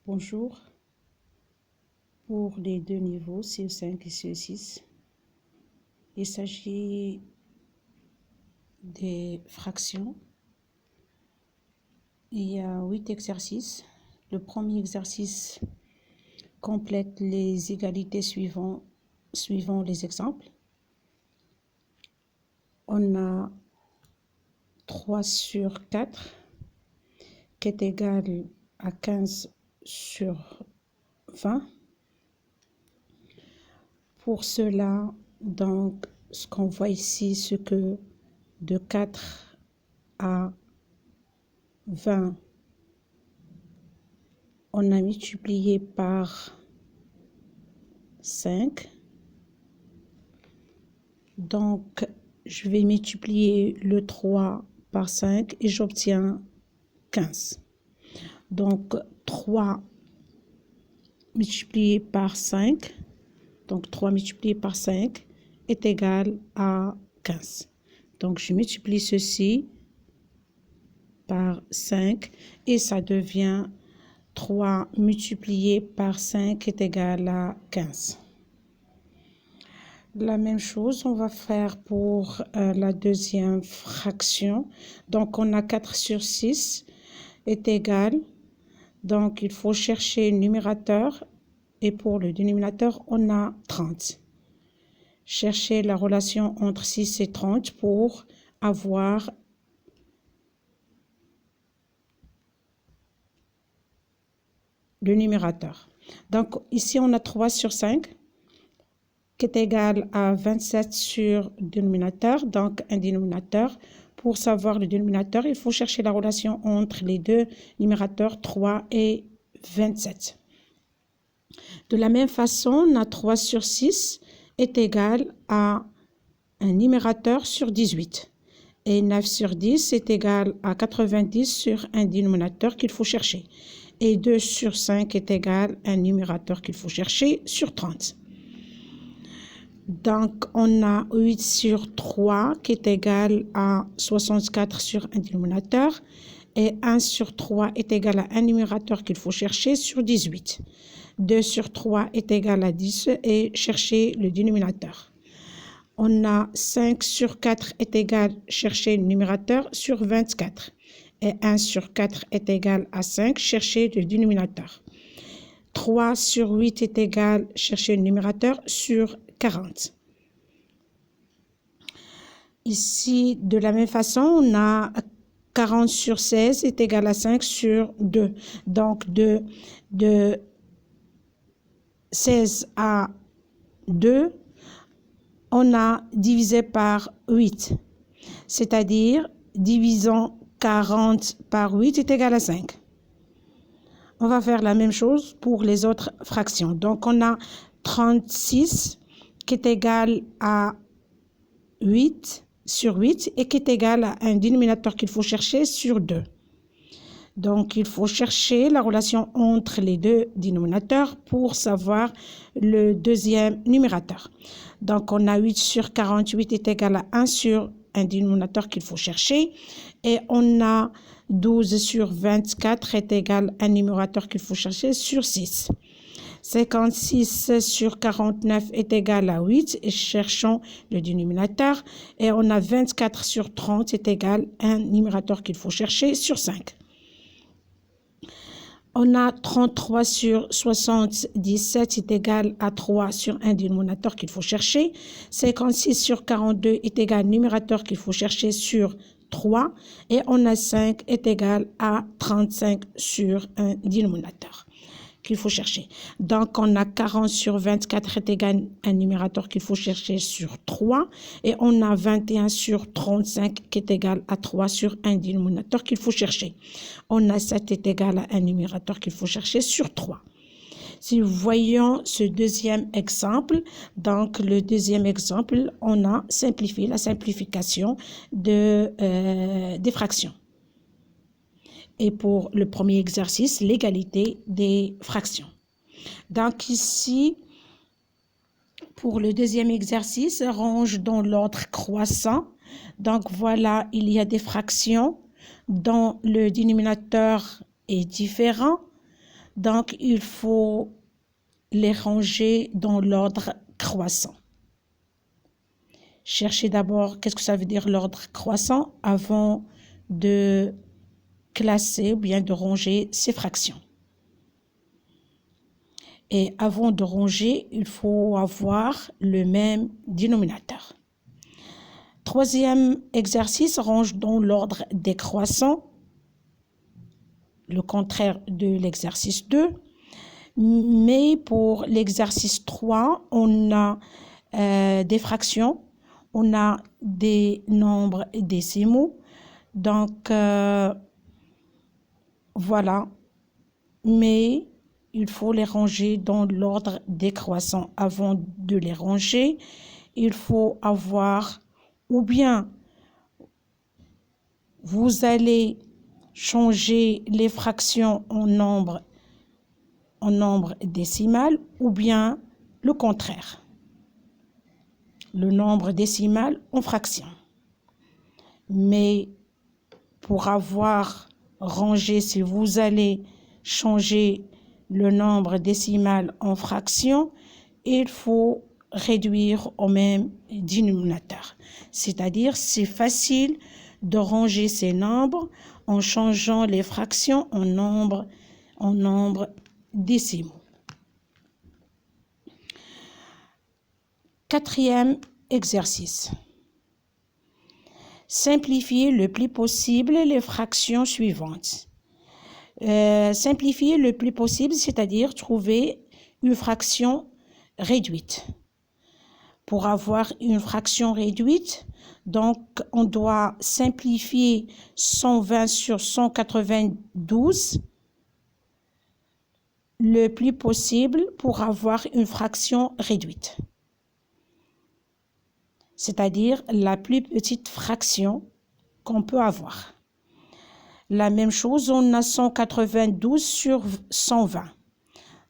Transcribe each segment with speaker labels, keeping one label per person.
Speaker 1: Bonjour. Pour les deux niveaux, CE5 et CE6, il s'agit des fractions. Il y a 8 exercices. Le premier exercice complète les égalités suivant les exemples. On a 3 sur 4 qui est égal à 15 sur 20. Pour cela, donc, ce qu'on voit ici, c'est que de 4 à 20, on a multiplié par 5. Donc, je vais multiplier le 3 par 5 et j'obtiens 15. Donc, 3 multiplié par 5, donc 3 multiplié par 5 est égal à 15. Donc, je multiplie ceci par 5 et ça devient 3 multiplié par 5 est égal à 15. La même chose, on va faire pour la deuxième fraction. Donc, on a 4 sur 6 est égal. Donc, il faut chercher le numérateur. Et pour le dénominateur, on a 30. Cherchez la relation entre 6 et 30 pour avoir le numérateur. Donc, ici, on a 3 sur 5 qui est égal à 27 sur le dénominateur, donc un dénominateur. Pour savoir le dénominateur, il faut chercher la relation entre les deux numérateurs, 3 et 27. De la même façon, on a 3 sur 6 est égal à un numérateur sur 18. Et 9 sur 10 est égal à 90 sur un dénominateur qu'il faut chercher. Et 2 sur 5 est égal à un numérateur qu'il faut chercher sur 30. Donc, on a 8 sur 3 qui est égal à 64 sur un dénominateur. Et 1 sur 3 est égal à un numérateur qu'il faut chercher sur 18. 2 sur 3 est égal à 10 et chercher le dénominateur. On a 5 sur 4 est égal à chercher le numérateur sur 24. Et 1 sur 4 est égal à 5, chercher le dénominateur. 3 sur 8 est égal à chercher le numérateur sur 40. Ici, de la même façon, on a 40 sur 16 est égal à 5 sur 2. Donc, de 16 à 2, on a divisé par 8. C'est-à-dire, divisant 40 par 8 est égal à 5. On va faire la même chose pour les autres fractions. Donc, on a 36 qui est égal à 8 sur 8 et qui est égal à un dénominateur qu'il faut chercher sur 2. Donc, il faut chercher la relation entre les deux dénominateurs pour savoir le deuxième numérateur. Donc, on a 8 sur 48 est égal à 1 sur un dénominateur qu'il faut chercher. Et on a 12 sur 24 est égal à un numérateur qu'il faut chercher sur 6. 56 sur 49 est égal à 8 et cherchons le dénominateur. Et on a 24 sur 30 est égal à un numérateur qu'il faut chercher sur 5. On a 33 sur 77 est égal à 3 sur un dénominateur qu'il faut chercher. 56 sur 42 est égal à un numérateur qu'il faut chercher sur 3. Et on a 5 est égal à 35 sur un dénominateur qu'il faut chercher. Donc, on a 40 sur 24 est égal à un numérateur qu'il faut chercher sur 3. Et on a 21 sur 35 qui est égal à 3 sur un dénominateur qu'il faut chercher. On a 7 est égal à un numérateur qu'il faut chercher sur 3. Si nous voyons ce deuxième exemple, donc le deuxième exemple, on a simplifié la simplification des fractions. Et pour le premier exercice, l'égalité des fractions. Donc ici, pour le deuxième exercice, range dans l'ordre croissant. Donc voilà, il y a des fractions dont le dénominateur est différent. Donc, il faut les ranger dans l'ordre croissant. Cherchez d'abord qu'est-ce que ça veut dire l'ordre croissant avant de classer ou bien de ranger ces fractions. Et avant de ranger, il faut avoir le même dénominateur. Troisième exercice, range dans l'ordre décroissant, le contraire de l'exercice 2. Mais pour l'exercice 3, on a des fractions, on a des nombres décimaux. Donc, voilà. Mais il faut les ranger dans l'ordre décroissant. Avant de les ranger, il faut avoir, ou bien vous allez changer les fractions en nombre décimal, ou bien le contraire, le nombre décimal en fraction. Mais pour avoir rangé, si vous allez changer le nombre décimal en fraction, il faut réduire au même dénominateur. C'est-à-dire, c'est facile de ranger ces nombres en changeant les fractions en nombres décimaux. Quatrième exercice. Simplifier le plus possible les fractions suivantes. Simplifier le plus possible, c'est-à-dire trouver une fraction réduite. Pour avoir une fraction réduite, donc on doit simplifier 120 sur 192 le plus possible pour avoir une fraction réduite. C'est-à-dire la plus petite fraction qu'on peut avoir. La même chose, on a 192 sur 120.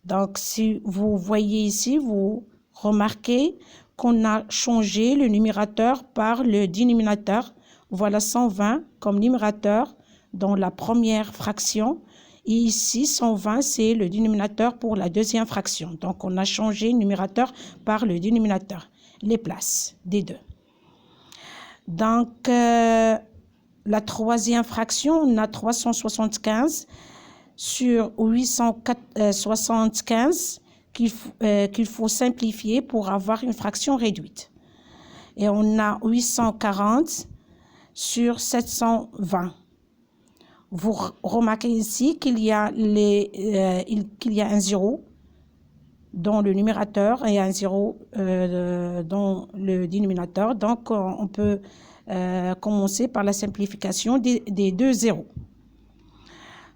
Speaker 1: Donc, si vous voyez ici, vous remarquez qu'on a changé le numérateur par le dénominateur. Voilà 120 comme numérateur dans la première fraction. Et ici, 120, c'est le dénominateur pour la deuxième fraction. Donc, on a changé le numérateur par le dénominateur, les places des deux. Donc, la troisième fraction, on a 375 sur 875 qu'il faut simplifier pour avoir une fraction réduite. Et on a 840 sur 720. Vous remarquez ici qu'il y a un 0 dans le numérateur et un 0 dans le dénominateur. Donc, on peut commencer par la simplification des deux zéros.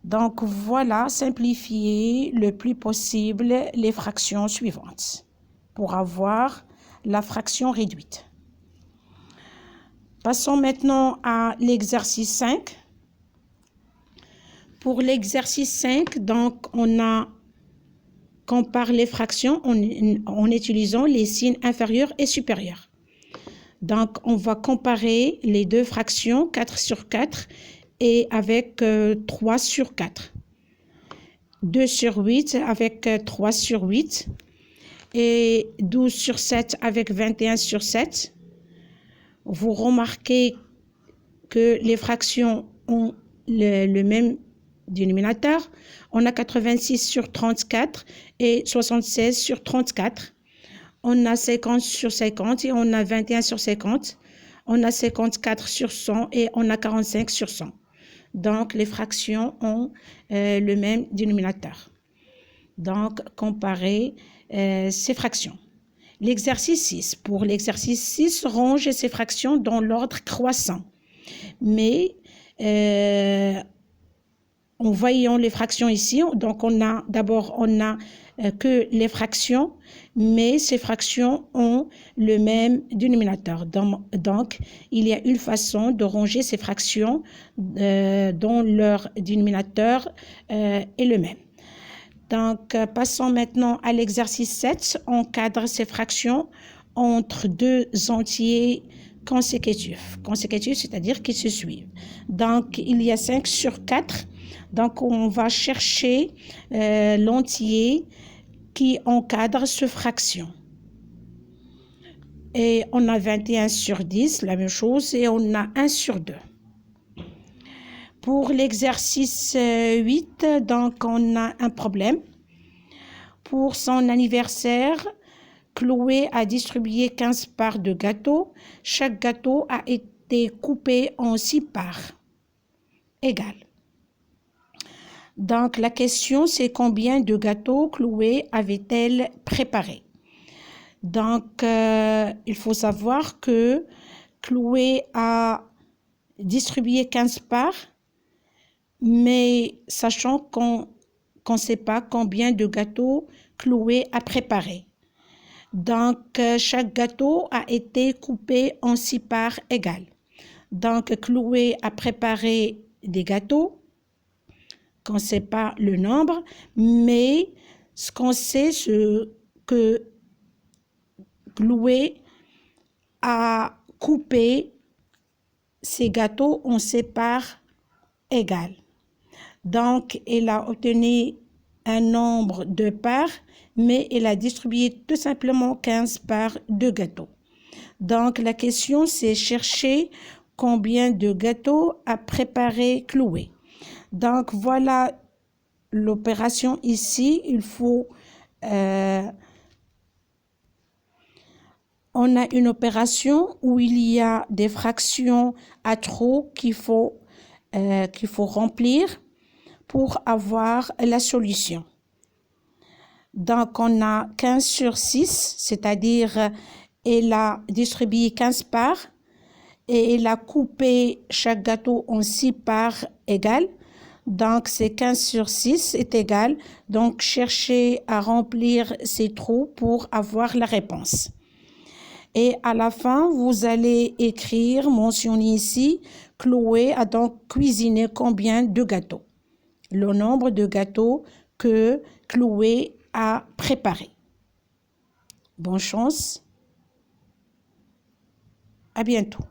Speaker 1: Donc, voilà, simplifier le plus possible les fractions suivantes pour avoir la fraction réduite. Passons maintenant à l'exercice 5. Pour l'exercice 5, donc, on compare les fractions en utilisant les signes inférieurs et supérieurs. Donc, on va comparer les deux fractions, 4 sur 4, et avec 3 sur 4. 2 sur 8 avec 3 sur 8. Et 12 sur 7 avec 21 sur 7. Vous remarquez que les fractions ont le même dénominateur. On a 86 sur 34 et 76 sur 34. On a 50 sur 50 et on a 21 sur 50. On a 54 sur 100 et on a 45 sur 100. Donc, les fractions ont le même dénominateur. Donc, comparer ces fractions. L'exercice 6. Pour l'exercice 6, range ces fractions dans l'ordre croissant. Mais en voyant les fractions ici, donc on a que les fractions, mais ces fractions ont le même dénominateur. Donc, il y a une façon de ranger ces fractions dont leur dénominateur est le même. Donc, passons maintenant à l'exercice 7. On cadre ces fractions entre deux entiers consécutifs. Consécutifs, c'est-à-dire qu'ils se suivent. Donc, il y a 5 sur 4 Donc, on va chercher l'entier qui encadre ce fraction. Et on a 21 sur 10, la même chose, et on a 1 sur 2. Pour l'exercice 8, donc on a un problème. Pour son anniversaire, Chloé a distribué 15 parts de gâteau. Chaque gâteau a été coupé en 6 parts égales. Donc la question, c'est combien de gâteaux Chloé avait-elle préparé? Donc il faut savoir que Chloé a distribué 15 parts, mais sachant qu'on ne sait pas combien de gâteaux Chloé a préparé. Donc, chaque gâteau a été coupé en 6 parts égales. Donc, Chloé a préparé des gâteaux, qu'on ne sait pas le nombre, mais ce qu'on sait, c'est que Chloé a coupé ces gâteaux en 6 parts égales. Donc, elle a obtenu un nombre de parts, mais elle a distribué tout simplement 15 parts de gâteaux. Donc, la question, c'est chercher combien de gâteaux a préparé Chloé. Donc, voilà l'opération ici. Il faut... on a une opération où il y a des fractions à trop qu'il faut remplir pour avoir la solution. Donc, on a 15 sur 6, c'est-à-dire elle a distribué 15 parts et elle a coupé chaque gâteau en 6 parts égales. Donc, c'est 15 sur 6 est égal. Donc, cherchez à remplir ces trous pour avoir la réponse. Et à la fin, vous allez écrire, mentionner ici, Chloé a donc cuisiné combien de gâteaux? Le nombre de gâteaux que Chloé a préparé. Bonne chance. À bientôt.